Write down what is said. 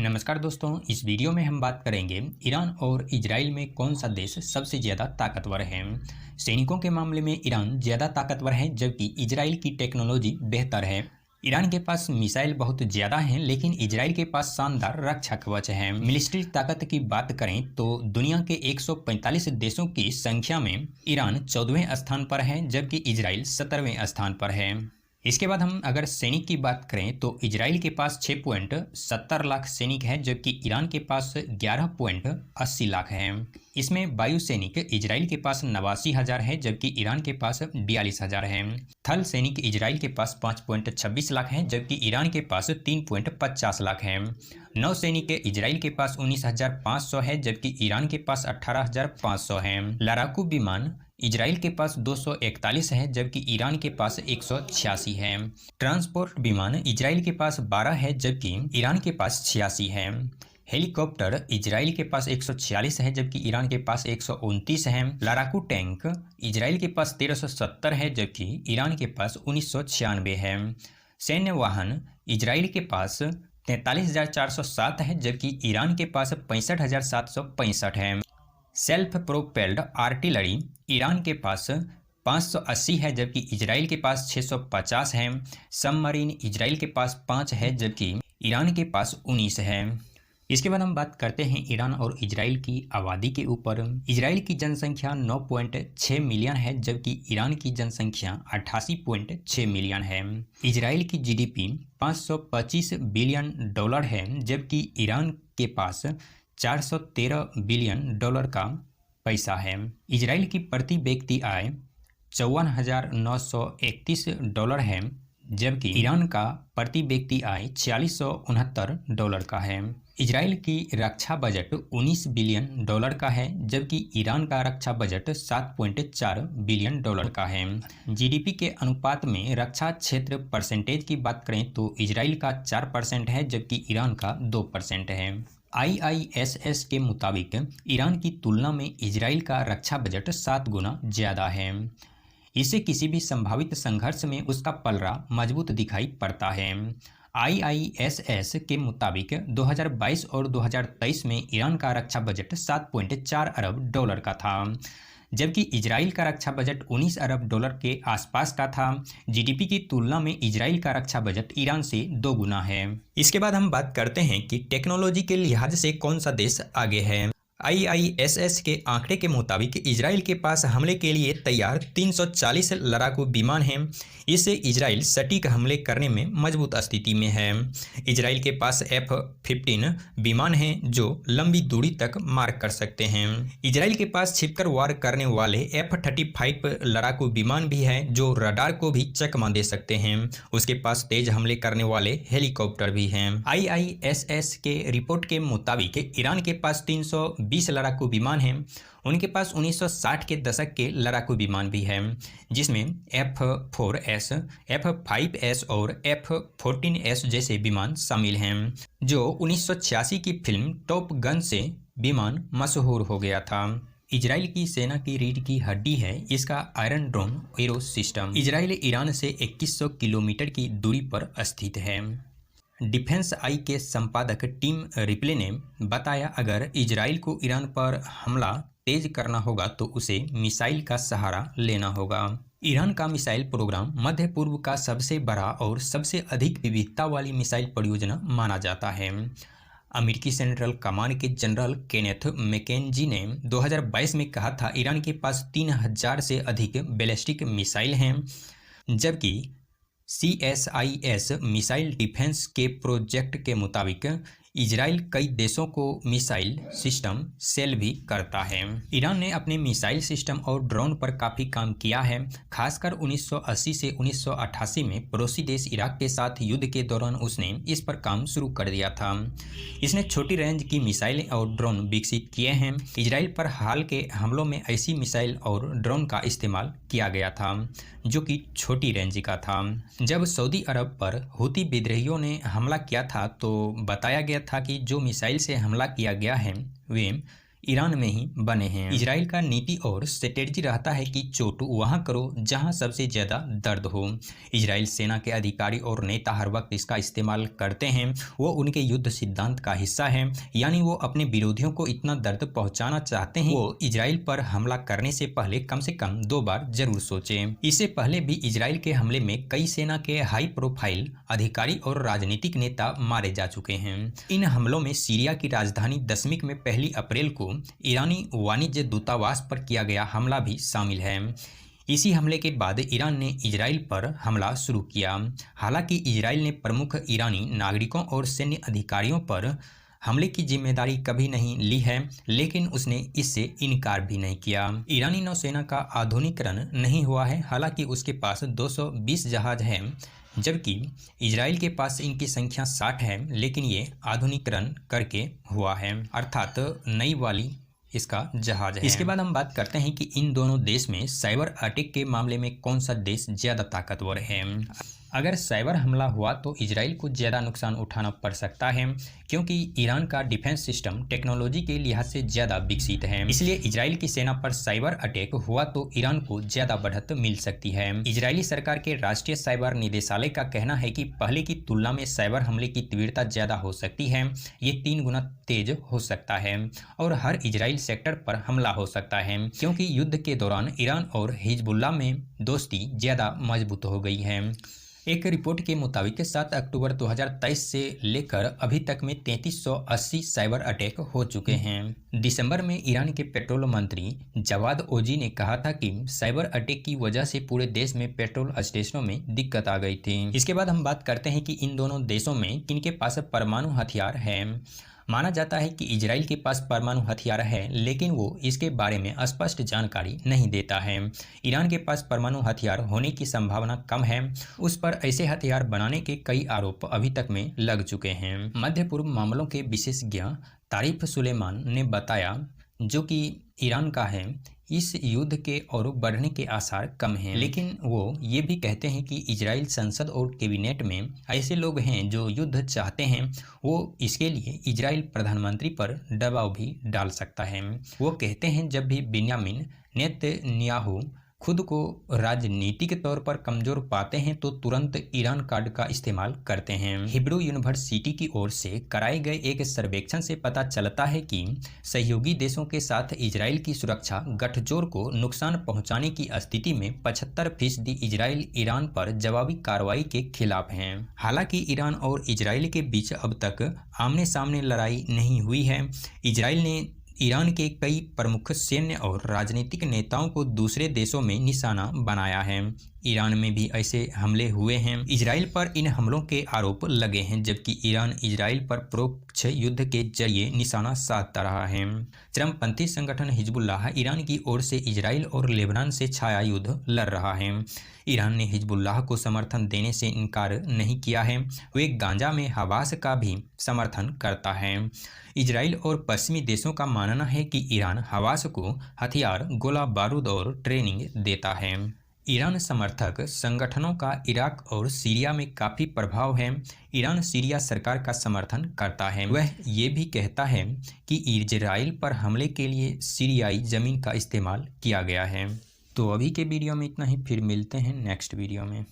नमस्कार दोस्तों, इस वीडियो में हम बात करेंगे ईरान और इजराइल में कौन सा देश सबसे ज़्यादा ताकतवर है। सैनिकों के मामले में ईरान ज़्यादा ताकतवर है जबकि इजराइल की टेक्नोलॉजी बेहतर है। ईरान के पास मिसाइल बहुत ज़्यादा हैं लेकिन इजराइल के पास शानदार रक्षा कवच है। मिलिट्री ताकत की बात करें तो दुनिया के 145 देशों की संख्या में ईरान 14वें स्थान पर है जबकि इजराइल 17वें स्थान पर है। इसके बाद हम अगर सैनिक की बात करें तो इजराइल के पास 6.70 लाख सैनिक है जबकि ईरान के पास 11.80 लाख है। इसमें वायु सैनिक इजराइल के पास 89,000 है जबकि ईरान के पास 42,000 है। थल सैनिक इजराइल के पास 5.26 लाख है जबकि ईरान के पास 3.50 लाख है। नौ सैनिक इजराइल के पास 19,500 है जबकि ईरान के पास 18,500 है। लड़ाकू विमान इजराइल के पास 241 है जबकि ईरान के पास 186 है। ट्रांसपोर्ट विमान इजराइल के पास 12 है जबकि ईरान के पास 86 है। हेलीकॉप्टर इजराइल के पास 146 है जबकि ईरान के पास 129 है। लड़ाकू टैंक इजराइल के पास 1370 है जबकि ईरान के पास 1996 है। सैन्य वाहन इजराइल के पास 43,407 है जबकि ईरान के पास 65,765 है। सेल्फ प्रोपेल्ड आर्टिलरी ईरान के पास 580 है जबकि इजराइल के पास 650 है। सबमरीन इजराइल के पास 5 है जबकि ईरान के पास 19 है। इसके बाद हम बात करते हैं ईरान और इजराइल की आबादी के ऊपर। इजराइल की जनसंख्या 9.6 मिलियन है जबकि ईरान की जनसंख्या 88.6 मिलियन है। इजराइल की जीडीपी 525 बिलियन डॉलर है जबकि ईरान के पास 413 बिलियन डॉलर का पैसा है। इजराइल की प्रति व्यक्ति आय 54,931 डॉलर है जबकि ईरान का प्रति व्यक्ति आय 4669 डॉलर का है। इजराइल की रक्षा बजट 19 बिलियन डॉलर का है जबकि ईरान का रक्षा बजट 7.4 बिलियन डॉलर का है। जीडीपी के अनुपात में रक्षा क्षेत्र परसेंटेज की बात करें तो इजराइल का 4% है जबकि ईरान का 2% है। IISS के मुताबिक ईरान की तुलना में इजराइल का रक्षा बजट 7 गुना ज़्यादा है। इससे किसी भी संभावित संघर्ष में उसका पलड़ा मजबूत दिखाई पड़ता है। IISS के मुताबिक 2022 और 2023 में ईरान का रक्षा बजट 7.4 अरब डॉलर का था जबकि इजराइल का रक्षा बजट 19 अरब डॉलर के आसपास का था। जीडीपी की तुलना में इजराइल का रक्षा बजट ईरान से 2 गुना है। इसके बाद हम बात करते हैं कि टेक्नोलॉजी के लिहाज से कौन सा देश आगे है। IISS के आंकड़े के मुताबिक इजराइल के पास हमले के लिए तैयार 340 लड़ाकू विमान हैं। इससे इजराइल सटीक हमले करने में मजबूत स्थिति में है। इजराइल के पास F-15 विमान हैं जो लंबी दूरी तक मार कर सकते हैं। इजराइल के पास छिपकर वार करने वाले F-35 लड़ाकू विमान भी हैं जो रडार को भी चकमा दे सकते हैं। उसके पास तेज हमले करने वाले हेलीकॉप्टर भी हैं। IISS के रिपोर्ट के मुताबिक ईरान के पास 320 लड़ाकू विमान हैं। उनके पास 1960 के दशक के लड़ाकू विमान भी हैं जिसमें F-4S, F-5S और F-14S जैसे विमान शामिल हैं जो 1986 की फिल्म टॉप गन से विमान मशहूर हो गया था। इजराइल की सेना की रीढ़ की हड्डी है इसका आयरन डोम एरो सिस्टम। इजराइल ईरान से 2100 किलोमीटर की दूरी पर स्थित है। डिफेंस आई के संपादक टिम रिप्ले ने बताया, अगर इजराइल को ईरान पर हमला तेज करना होगा तो उसे मिसाइल का सहारा लेना होगा। ईरान का मिसाइल प्रोग्राम मध्य पूर्व का सबसे बड़ा और सबसे अधिक विविधता वाली मिसाइल परियोजना माना जाता है। अमेरिकी सेंट्रल कमांड के जनरल केनेथ मैकेंजी ने 2022 में कहा था, ईरान के पास 3000 से अधिक बैलिस्टिक मिसाइल हैं जबकि CSIS मिसाइल डिफेंस के प्रोजेक्ट के मुताबिक इजराइल कई देशों को मिसाइल सिस्टम सेल भी करता है। ईरान ने अपने मिसाइल सिस्टम और ड्रोन पर काफ़ी काम किया है। खासकर 1980 से 1988 में पड़ोसी देश इराक के साथ युद्ध के दौरान उसने इस पर काम शुरू कर दिया था। इसने छोटी रेंज की मिसाइलें और ड्रोन विकसित किए हैं। इजराइल पर हाल के हमलों में ऐसी मिसाइल और ड्रोन का इस्तेमाल किया गया था जो कि छोटी रेंज का था। जब सऊदी अरब पर हूती विद्रोहियों ने हमला किया था तो बताया गया था कि जो मिसाइल से हमला किया गया है वे ईरान में ही बने हैं। इजराइल का नीति और स्ट्रेटेजी रहता है कि चोट वहां करो जहां सबसे ज्यादा दर्द हो। इजराइल सेना के अधिकारी और नेता हर वक्त इसका इस्तेमाल करते हैं। वो उनके युद्ध सिद्धांत का हिस्सा है, यानी वो अपने विरोधियों को इतना दर्द पहुंचाना चाहते हैं वो इजराइल पर हमला करने से पहले कम से कम 2 बार जरूर सोचें। इससे पहले भी इजराइल के हमले में कई सेना के हाई प्रोफाइल अधिकारी और राजनीतिक नेता मारे जा चुके हैं। इन हमलों में सीरिया की राजधानी दमिश्क में 1 अप्रैल को ईरानी वाणिज्य दूतावास पर किया गया हमला भी शामिल है। इसी हमले के बाद ईरान ने इजराइल पर हमला शुरू किया। हालांकि इजराइल ने प्रमुख ईरानी नागरिकों और सैन्य अधिकारियों पर हमले की जिम्मेदारी कभी नहीं ली है, लेकिन उसने इससे इनकार भी नहीं किया। ईरानी नौसेना का आधुनिकीकरण नहीं हुआ है, हालांकि उसके पास 220 जहाज हैं, जबकि इजराइल के पास इनकी संख्या 60 है, लेकिन ये आधुनिकीकरण करके हुआ है, अर्थात नई वाली इसका जहाज है। इसके बाद हम बात करते हैं कि इन दोनों देश में साइबर अटैक के मामले में कौन सा देश ज़्यादा ताकतवर है। अगर साइबर हमला हुआ तो इजराइल को ज़्यादा नुकसान उठाना पड़ सकता है, क्योंकि ईरान का डिफेंस सिस्टम टेक्नोलॉजी के लिहाज से ज़्यादा विकसित है। इसलिए इजराइल की सेना पर साइबर अटैक हुआ तो ईरान को ज़्यादा बढ़त मिल सकती है। इजरायली सरकार के राष्ट्रीय साइबर निदेशालय का कहना है कि पहले की तुलना में साइबर हमले की तीव्रता ज़्यादा हो सकती है। ये 3 गुना तेज हो सकता है और हर इजराइल सेक्टर पर हमला हो सकता है, क्योंकि युद्ध के दौरान ईरान और हिजबुल्लाह में दोस्ती ज़्यादा मजबूत हो गई है। एक रिपोर्ट के मुताबिक 7 अक्टूबर 2023 से लेकर अभी तक में 3380 साइबर अटैक हो चुके हैं। दिसंबर में ईरान के पेट्रोल मंत्री जवाद ओजी ने कहा था कि साइबर अटैक की वजह से पूरे देश में पेट्रोल स्टेशनों में दिक्कत आ गई थी। इसके बाद हम बात करते हैं कि इन दोनों देशों में किनके पास परमाणु हथियार है। माना जाता है कि इजराइल के पास परमाणु हथियार है, लेकिन वो इसके बारे में स्पष्ट जानकारी नहीं देता है। ईरान के पास परमाणु हथियार होने की संभावना कम है। उस पर ऐसे हथियार बनाने के कई आरोप अभी तक में लग चुके हैं। मध्य पूर्व मामलों के विशेषज्ञ तारिफ सुलेमान ने बताया, जो कि ईरान का है, इस युद्ध के और बढ़ने के आसार कम हैं, लेकिन वो ये भी कहते हैं कि इजराइल संसद और कैबिनेट में ऐसे लोग हैं जो युद्ध चाहते हैं। वो इसके लिए इजराइल प्रधानमंत्री पर दबाव भी डाल सकता है। वो कहते हैं जब भी बिन्यामिन नेतन्याहू खुद को राजनीतिक तौर पर कमजोर पाते हैं तो तुरंत ईरान कार्ड का इस्तेमाल करते हैं। हिब्रू यूनिवर्सिटी की ओर से कराए गए एक सर्वेक्षण से पता चलता है कि सहयोगी देशों के साथ इजराइल की सुरक्षा गठजोड़ को नुकसान पहुंचाने की स्थिति में 75% इजराइल ईरान पर जवाबी कार्रवाई के खिलाफ हैं। हालांकि ईरान और इजराइल के बीच अब तक आमने सामने लड़ाई नहीं हुई है। इजराइल ने ईरान के कई प्रमुख सैन्य और राजनीतिक नेताओं को दूसरे देशों में निशाना बनाया है। ईरान में भी ऐसे हमले हुए हैं। इजराइल पर इन हमलों के आरोप लगे हैं, जबकि ईरान इजराइल पर परोक्ष युद्ध के जरिए निशाना साधता रहा है। चरमपंथी संगठन हिजबुल्लाह ईरान की ओर से इजराइल और लेबनान से छाया युद्ध लड़ रहा है। ईरान ने हिजबुल्लाह को समर्थन देने से इनकार नहीं किया है। वे गाजा में हमास का भी समर्थन करता है। इजराइल और पश्चिमी देशों का मानना है कि ईरान हमास को हथियार, गोला बारूद और ट्रेनिंग देता है। ईरान समर्थक संगठनों का इराक और सीरिया में काफ़ी प्रभाव है। ईरान सीरिया सरकार का समर्थन करता है। वह ये भी कहता है कि इजराइल पर हमले के लिए सीरियाई ज़मीन का इस्तेमाल किया गया है। तो अभी के वीडियो में इतना ही, फिर मिलते हैं नेक्स्ट वीडियो में।